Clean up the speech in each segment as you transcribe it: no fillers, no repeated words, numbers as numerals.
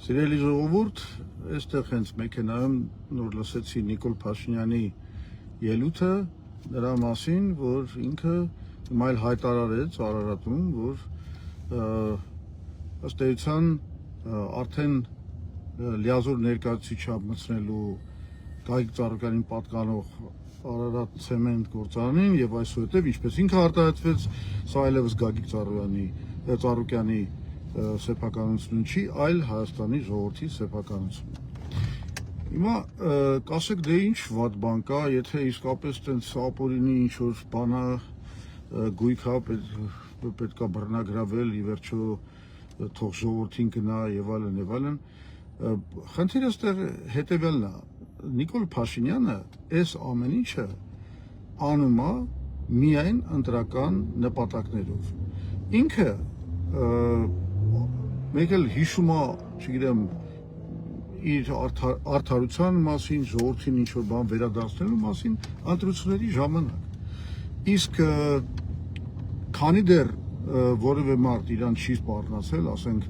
Սիրելի ժողովուրդ, այստեղ հենց մեքենայում նոր լսեցի Նիկոլ Փաշինյանի ելույթը նրա մասին, որ ինքը հիմա էլ հայտարարեց Արարատում, որ ըստ էության արդեն լիազոր ներկայացուցիչ մտցնելու Գագիկ Ծառուկյանին պատկանող Արարատ ցեմենտ գործարանին եւ այսուհետեւ ինչպես ինքը արտահայտվեց, սա այլևս Գագիկ Ծառուկյանի սեփականություն չի, այլ Հայաստանի ժողովրդի սեփականություն։ Հիմա կասեք դե ինչ վատ բան կա, եթե իսկապես տենց ապօրինի ինչ որ բանա գույքա պետք է բռնագրավել, ի վերջո թող ժողովրդին գնա եւ այլն։ Խնդիրը այստեղ հետեւյալն է. Նիկոլ Փաշինյանը այս ամեն ինչը անում է միայն ընտրական նպատակներով։ Ինքը մեկ էլ հիշում է, չգիտեմ, իր արդարության մասին, ժողովրդին ինչ-որ բան վերադարձնելու մասին ընտրությունների ժամանակ։ Իսկ քանի դեռ որևէ մարդ իրան չի սպառնացել, ասենք,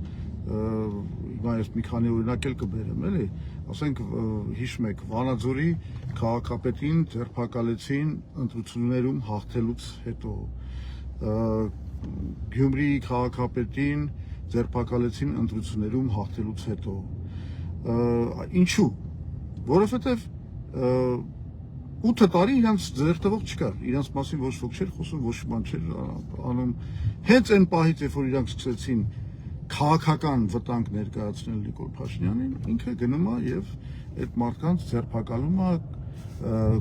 հիմա ես մի քանի օրինակ էլ կբերեմ, էլի, ասենք, հիշում եք, Վանաձորի քաղաքապետին ձերբակալեցին ընտրություններում հաղթելուց հետո, Գյումրիի քաղաքապետին ձերբակալեցին ընտրություններում հաղթելուց հետո։ Ինչու՞։ Որովհետև 8 տարի իրանց ձերտվող չկար, իրանց մասին ոչ ոք չէր խոսում, ոչ բան չէր անում։ Հենց այն պահից, երբ որ իրանք սկսեցին քաղաքական վտանգ ներկայացնել Նիկոլ Փաշինյանին, ինքը գնում է եւ այդ մարդկանց ձերբակալում է,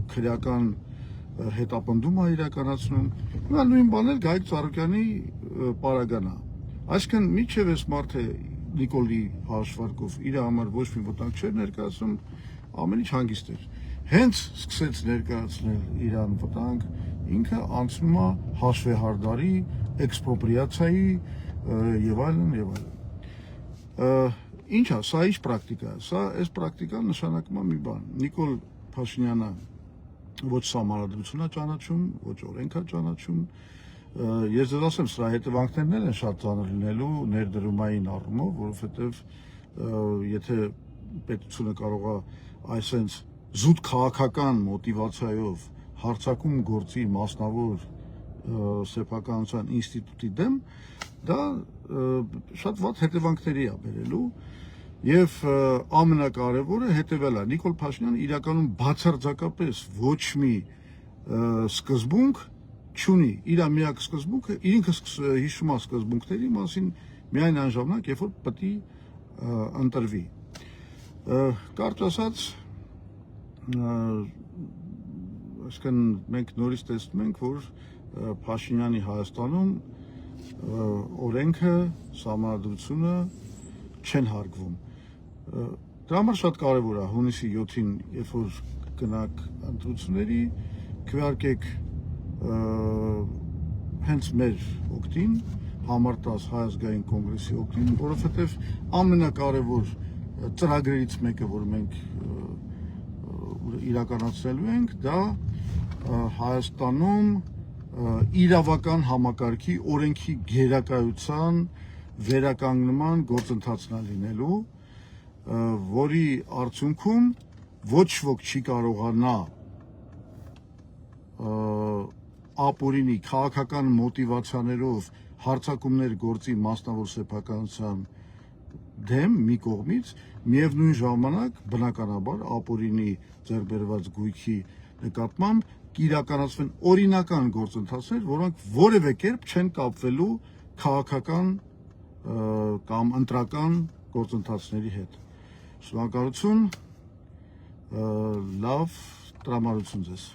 քրեական հետապնդում է իրականացնում։ Հիմա նույն բանն էլ Գագիկ Ծառուկյանի պարագան է։ Այսինքն միջև այս մարդը Նիկոլի հաշվարկով իր համար ոչ մի վտանգ չէր ներկայացնում, ամեն ինչ հանգիստ էր։ Հենց սկսեց ներկայացնել իրան վտանգ, ինքը անցնում է հաշվեհարդարի, էքսպրոպրիացիայի եւ այլն։ Ինչ է, սա ինչ պրակտիկա է։ Սա այս պրակտիկան նշանակում է մի բան։ Նիկոլ Փաշինյանը ոչ սահմանադրություն է ճանաչում, ոչ օրենք է ճանաչում։ Ես ձեզ ասեմ, սրա հետևանքներն են շատ ծանր լինելու ներդրումային առումով, որովհետև եթե պետությունը կարող է այսենց զուտ քաղաքական մոտիվացիայով հարձակում գործի մասնավոր սեփականության ինստիտուտի դեմ, դա շատ վատ հետևանքների է բերելու եւ ամենակարևորը հետեւյալն է. Նիկոլ Փաշինյանը իրականում բացարձակապես ոչ մի սկզբունք չունի, իր միակ սկզբունքը ինքը հիշում է սկզբունքների մասին միայն այն ժամանակ, երբ որ պետք է ընտրվի։ Կարճ ասած, այսինքն մենք նորից տեսնում ենք, որ Փաշինյանի Հայաստանում օրենքը, սահմանադրությունը չեն հարգվում։ Դրա համար շատ կարևոր է հունիսի 7-ին, երբ որ գնաք ընտրությունների, քվեարկեք հենց մեր օգտին, համար 10 Հայ ազգային կոնգրեսի օգտին, որովհետև ամենակարևոր ծրագրերից մեկը, որ մենք իրականացնելու ենք, դա Հայաստանում իրավական համակարգի օրենքի գերակայության վերականգնման գործընթացն է լինելու, որի արդյունքում ոչ ոք չի կարողանա ապօրինի քաղաքական մոտիվացիաներով հարձակումներ գործի մասնավոր սեփականության դեմ մի կողմից, միևնույն ժամանակ բնականաբար ապօրինի ձեռքբերված գույքի նկատմամբ կիրականացվեն օրինական գործընթացներ, որոնք որևէ կերպ չեն կապվելու քաղաքական կամ ընտրական գործընթացների հետ։ Շնորհակալություն, լավ տրամադրություն ձեզ։